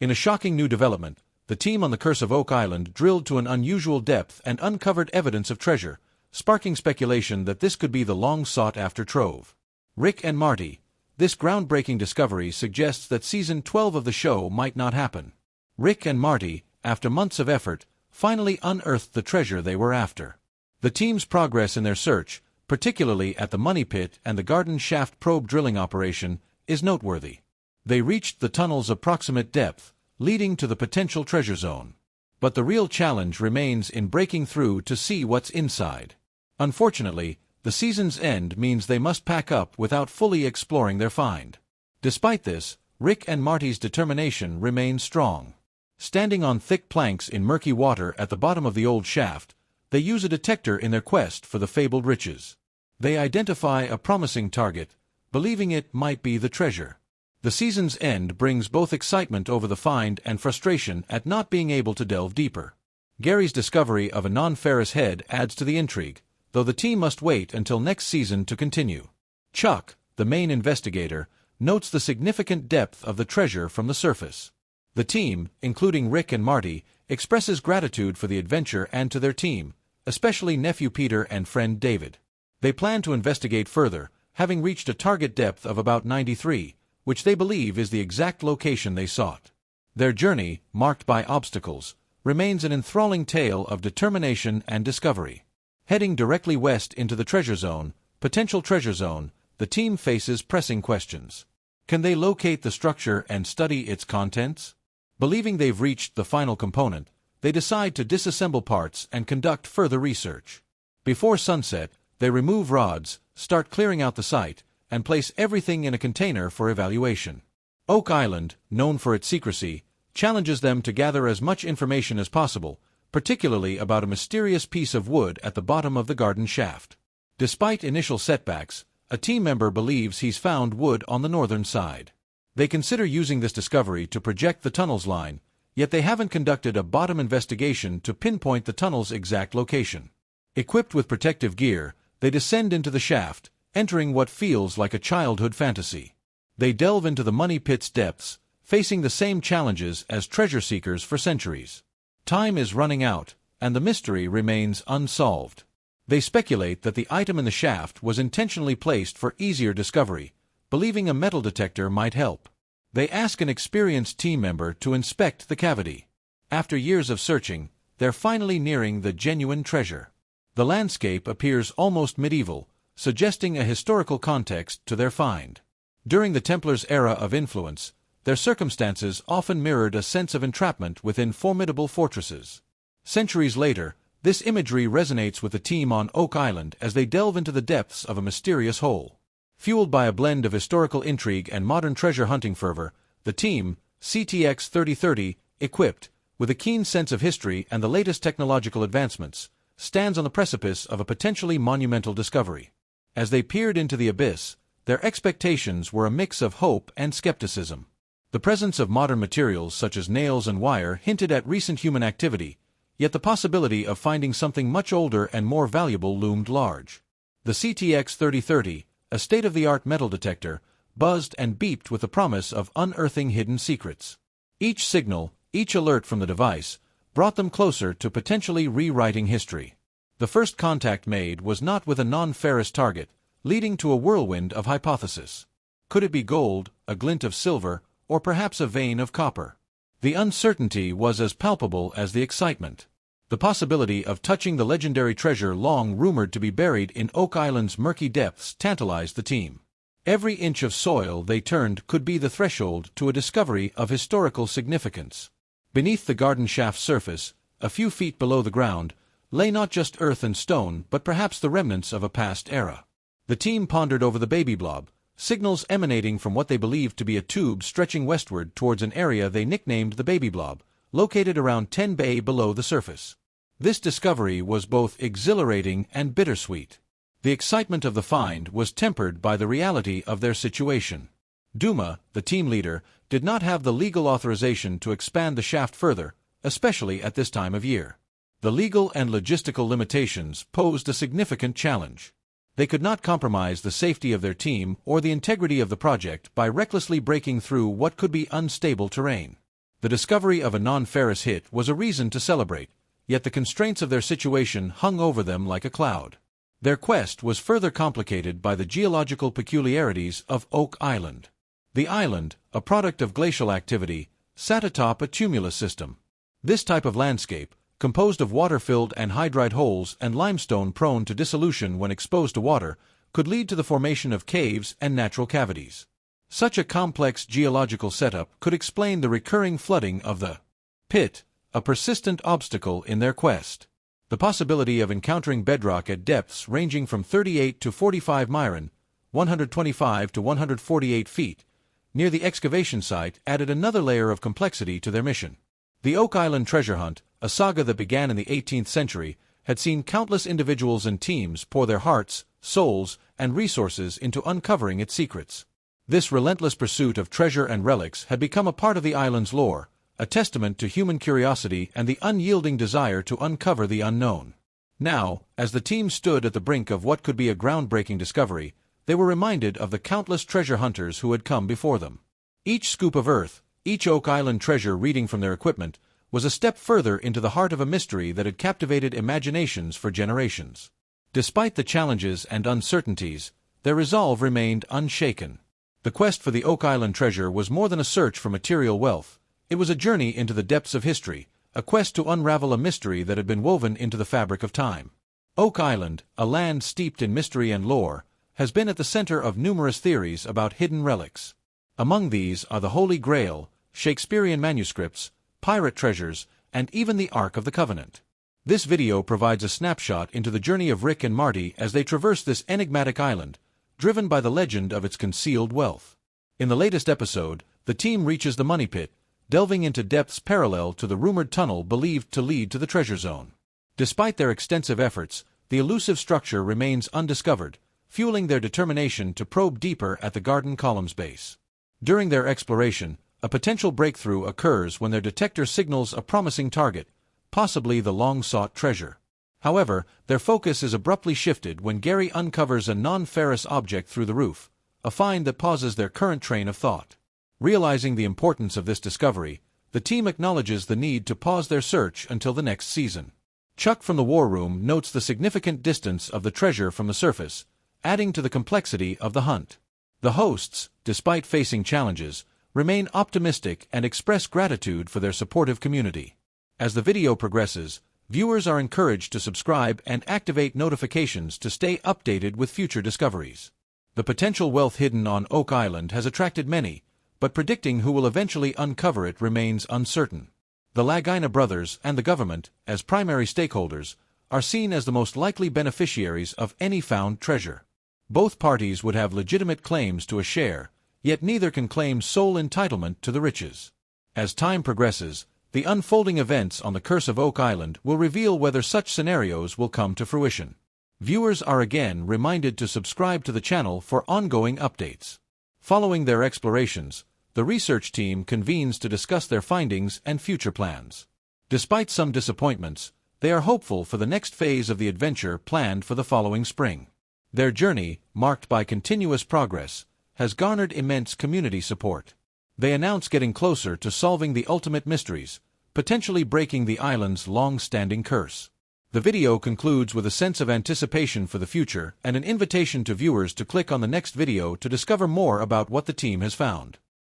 In a shocking new development, the team on the Curse of Oak Island drilled to an unusual depth and uncovered evidence of treasure, sparking speculation that this could be the long-sought-after trove. Rick and Marty. This groundbreaking discovery suggests that Season 12 of the show might not happen. Rick and Marty, after months of effort, finally unearthed the treasure they were after. The team's progress in their search, particularly at the Money Pit and the Garden Shaft probe drilling operation, is noteworthy. They reached the tunnel's approximate depth, leading to the potential treasure zone. But the real challenge remains in breaking through to see what's inside. Unfortunately, the season's end means they must pack up without fully exploring their find. Despite this, Rick and Marty's determination remains strong. Standing on thick planks in murky water at the bottom of the old shaft, they use a detector in their quest for the fabled riches. They identify a promising target, believing it might be the treasure. The season's end brings both excitement over the find and frustration at not being able to delve deeper. Gary's discovery of a non-ferrous head adds to the intrigue, though the team must wait until next season to continue. Chuck, the main investigator, notes the significant depth of the treasure from the surface. The team, including Rick and Marty, expresses gratitude for the adventure and to their team, especially nephew Peter and friend David. They plan to investigate further, having reached a target depth of about 93, which they believe is the exact location they sought. Their journey, marked by obstacles, remains an enthralling tale of determination and discovery. Heading directly west into the potential treasure zone, the team faces pressing questions. Can they locate the structure and study its contents? Believing they've reached the final component, they decide to disassemble parts and conduct further research. Before sunset, they remove rods, start clearing out the site, and place everything in a container for evaluation. Oak Island, known for its secrecy, challenges them to gather as much information as possible, particularly about a mysterious piece of wood at the bottom of the garden shaft. Despite initial setbacks, a team member believes he's found wood on the northern side. They consider using this discovery to project the tunnel's line, yet they haven't conducted a bottom investigation to pinpoint the tunnel's exact location. Equipped with protective gear, they descend into the shaft, entering what feels like a childhood fantasy. They delve into the Money Pit's depths, facing the same challenges as treasure seekers for centuries. Time is running out, and the mystery remains unsolved. They speculate that the item in the shaft was intentionally placed for easier discovery, believing a metal detector might help. They ask an experienced team member to inspect the cavity. After years of searching, they're finally nearing the genuine treasure. The landscape appears almost medieval, suggesting a historical context to their find. During the Templars' era of influence, their circumstances often mirrored a sense of entrapment within formidable fortresses. Centuries later, this imagery resonates with the team on Oak Island as they delve into the depths of a mysterious hole. Fueled by a blend of historical intrigue and modern treasure hunting fervor, the team, CTX 3030, equipped with a keen sense of history and the latest technological advancements, stands on the precipice of a potentially monumental discovery. As they peered into the abyss, their expectations were a mix of hope and skepticism. The presence of modern materials such as nails and wire hinted at recent human activity, yet the possibility of finding something much older and more valuable loomed large. The CTX 3030, a state-of-the-art metal detector, buzzed and beeped with the promise of unearthing hidden secrets. Each signal, each alert from the device, brought them closer to potentially rewriting history. The first contact made was not with a non-ferrous target, leading to a whirlwind of hypotheses. Could it be gold, a glint of silver, or perhaps a vein of copper? The uncertainty was as palpable as the excitement. The possibility of touching the legendary treasure long rumored to be buried in Oak Island's murky depths tantalized the team. Every inch of soil they turned could be the threshold to a discovery of historical significance. Beneath the garden shaft's surface, a few feet below the ground, lay not just earth and stone but perhaps the remnants of a past era. The team pondered over the baby blob, signals emanating from what they believed to be a tube stretching westward towards an area they nicknamed the baby blob, located around 10 bay below the surface. This discovery was both exhilarating and bittersweet. The excitement of the find was tempered by the reality of their situation. Duma, the team leader, did not have the legal authorization to expand the shaft further, especially at this time of year. The legal and logistical limitations posed a significant challenge. They could not compromise the safety of their team or the integrity of the project by recklessly breaking through what could be unstable terrain. The discovery of a non-ferrous hit was a reason to celebrate, yet the constraints of their situation hung over them like a cloud. Their quest was further complicated by the geological peculiarities of Oak Island. The island, a product of glacial activity, sat atop a tumulus system. This type of landscape, composed of water-filled anhydrite holes and limestone prone to dissolution when exposed to water, could lead to the formation of caves and natural cavities. Such a complex geological setup could explain the recurring flooding of the pit, a persistent obstacle in their quest. The possibility of encountering bedrock at depths ranging from 38 to 45 myron, 125 to 148 feet, near the excavation site added another layer of complexity to their mission. The Oak Island treasure hunt, a saga that began in the 18th century, had seen countless individuals and teams pour their hearts, souls, and resources into uncovering its secrets. This relentless pursuit of treasure and relics had become a part of the island's lore, a testament to human curiosity and the unyielding desire to uncover the unknown. Now, as the team stood at the brink of what could be a groundbreaking discovery, they were reminded of the countless treasure hunters who had come before them. Each scoop of earth, each Oak Island treasure reading from their equipment, was a step further into the heart of a mystery that had captivated imaginations for generations. Despite the challenges and uncertainties, their resolve remained unshaken. The quest for the Oak Island treasure was more than a search for material wealth. It was a journey into the depths of history, a quest to unravel a mystery that had been woven into the fabric of time. Oak Island, a land steeped in mystery and lore, has been at the center of numerous theories about hidden relics. Among these are the Holy Grail, Shakespearean manuscripts, pirate treasures, and even the Ark of the Covenant. This video provides a snapshot into the journey of Rick and Marty as they traverse this enigmatic island, driven by the legend of its concealed wealth. In the latest episode, the team reaches the Money Pit, delving into depths parallel to the rumored tunnel believed to lead to the treasure zone. Despite their extensive efforts, the elusive structure remains undiscovered, fueling their determination to probe deeper at the garden column's base. During their exploration, a potential breakthrough occurs when their detector signals a promising target, possibly the long-sought treasure. However, their focus is abruptly shifted when Gary uncovers a non-ferrous object through the roof, a find that pauses their current train of thought. Realizing the importance of this discovery, the team acknowledges the need to pause their search until the next season. Chuck from the war room notes the significant distance of the treasure from the surface, adding to the complexity of the hunt. The hosts, despite facing challenges, remain optimistic and express gratitude for their supportive community. As the video progresses, viewers are encouraged to subscribe and activate notifications to stay updated with future discoveries. The potential wealth hidden on Oak Island has attracted many, but predicting who will eventually uncover it remains uncertain. The Lagina brothers and the government, as primary stakeholders, are seen as the most likely beneficiaries of any found treasure. Both parties would have legitimate claims to a share, yet neither can claim sole entitlement to the riches. As time progresses, the unfolding events on the Curse of Oak Island will reveal whether such scenarios will come to fruition. Viewers are again reminded to subscribe to the channel for ongoing updates. Following their explorations, the research team convenes to discuss their findings and future plans. Despite some disappointments, they are hopeful for the next phase of the adventure planned for the following spring. Their journey, marked by continuous progress, has garnered immense community support. They announce getting closer to solving the ultimate mysteries, potentially breaking the island's long-standing curse. The video concludes with a sense of anticipation for the future and an invitation to viewers to click on the next video to discover more about what the team has found.